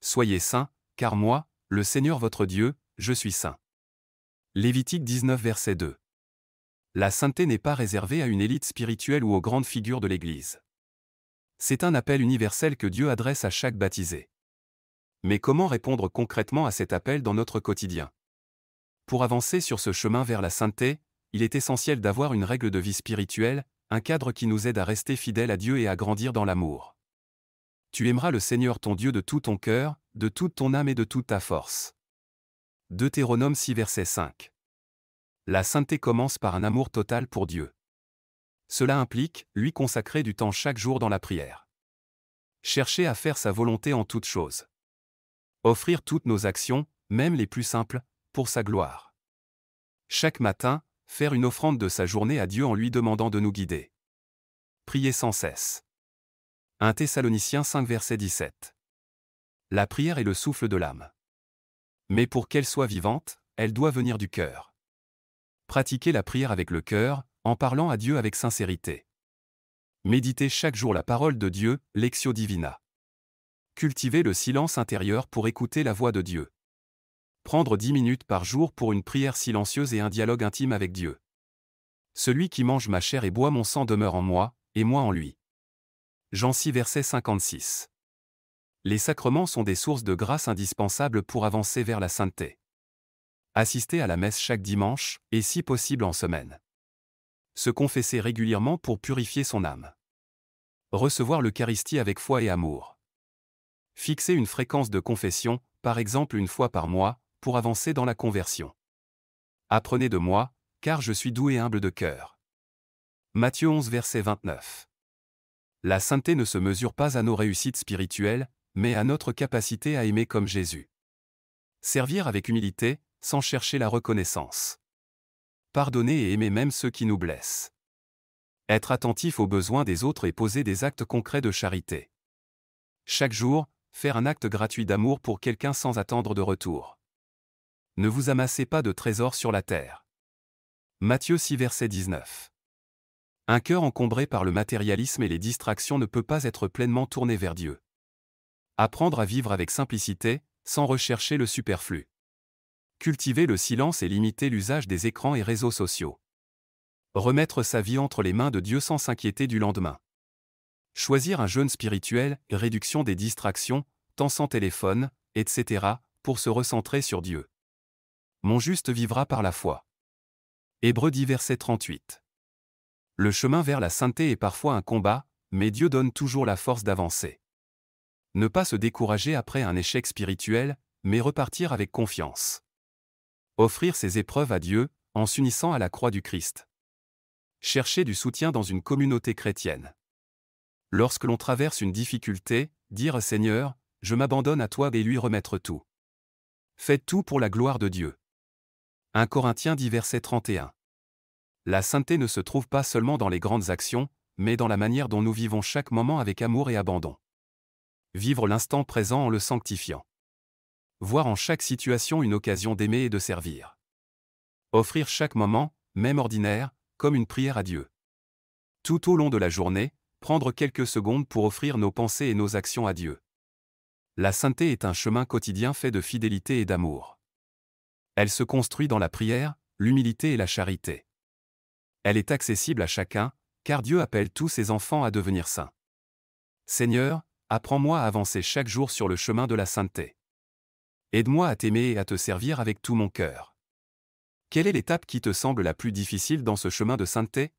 Soyez saints, car moi, le Seigneur votre Dieu, je suis saint. Lévitique 19 verset 2. La sainteté n'est pas réservée à une élite spirituelle ou aux grandes figures de l'Église. C'est un appel universel que Dieu adresse à chaque baptisé. Mais comment répondre concrètement à cet appel dans notre quotidien? Pour avancer sur ce chemin vers la sainteté, il est essentiel d'avoir une règle de vie spirituelle, un cadre qui nous aide à rester fidèles à Dieu et à grandir dans l'amour. Tu aimeras le Seigneur ton Dieu de tout ton cœur, de toute ton âme et de toute ta force. Deutéronome 6 verset 5. La sainteté commence par un amour total pour Dieu. Cela implique, lui consacrer du temps chaque jour dans la prière. Chercher à faire sa volonté en toutes choses. Offrir toutes nos actions, même les plus simples, pour sa gloire. Chaque matin, faire une offrande de sa journée à Dieu en lui demandant de nous guider. Prier sans cesse. 1 Thessaloniciens 5 verset 17. La prière est le souffle de l'âme. Mais pour qu'elle soit vivante, elle doit venir du cœur. Pratiquer la prière avec le cœur, en parlant à Dieu avec sincérité. Méditer chaque jour la parole de Dieu, Lectio Divina. Cultiver le silence intérieur pour écouter la voix de Dieu. Prendre 10 minutes par jour pour une prière silencieuse et un dialogue intime avec Dieu. Celui qui mange ma chair et boit mon sang demeure en moi, et moi en lui. Jean 6 verset 56. Les sacrements sont des sources de grâce indispensables pour avancer vers la sainteté. Assister à la messe chaque dimanche, et si possible en semaine. Se confesser régulièrement pour purifier son âme. Recevoir l'Eucharistie avec foi et amour. Fixer une fréquence de confession, par exemple une fois par mois, pour avancer dans la conversion. Apprenez de moi, car je suis doux et humble de cœur. Matthieu 11 verset 29. La sainteté ne se mesure pas à nos réussites spirituelles, mais à notre capacité à aimer comme Jésus. Servir avec humilité, sans chercher la reconnaissance. Pardonner et aimer même ceux qui nous blessent. Être attentif aux besoins des autres et poser des actes concrets de charité. Chaque jour, faire un acte gratuit d'amour pour quelqu'un sans attendre de retour. Ne vous amassez pas de trésors sur la terre. Matthieu 6 verset 19. Un cœur encombré par le matérialisme et les distractions ne peut pas être pleinement tourné vers Dieu. Apprendre à vivre avec simplicité, sans rechercher le superflu. Cultiver le silence et limiter l'usage des écrans et réseaux sociaux. Remettre sa vie entre les mains de Dieu sans s'inquiéter du lendemain. Choisir un jeûne spirituel, réduction des distractions, temps sans téléphone, etc., pour se recentrer sur Dieu. Mon juste vivra par la foi. Hébreux 10 verset 38. Le chemin vers la sainteté est parfois un combat, mais Dieu donne toujours la force d'avancer. Ne pas se décourager après un échec spirituel, mais repartir avec confiance. Offrir ses épreuves à Dieu, en s'unissant à la croix du Christ. Chercher du soutien dans une communauté chrétienne. Lorsque l'on traverse une difficulté, dire « Seigneur, je m'abandonne à toi » et lui remettre tout. Faites tout pour la gloire de Dieu. 1 Corinthiens 10 verset 31. La sainteté ne se trouve pas seulement dans les grandes actions, mais dans la manière dont nous vivons chaque moment avec amour et abandon. Vivre l'instant présent en le sanctifiant. Voir en chaque situation une occasion d'aimer et de servir. Offrir chaque moment, même ordinaire, comme une prière à Dieu. Tout au long de la journée, prendre quelques secondes pour offrir nos pensées et nos actions à Dieu. La sainteté est un chemin quotidien fait de fidélité et d'amour. Elle se construit dans la prière, l'humilité et la charité. Elle est accessible à chacun, car Dieu appelle tous ses enfants à devenir saints. Seigneur, apprends-moi à avancer chaque jour sur le chemin de la sainteté. Aide-moi à t'aimer et à te servir avec tout mon cœur. Quelle est l'étape qui te semble la plus difficile dans ce chemin de sainteté?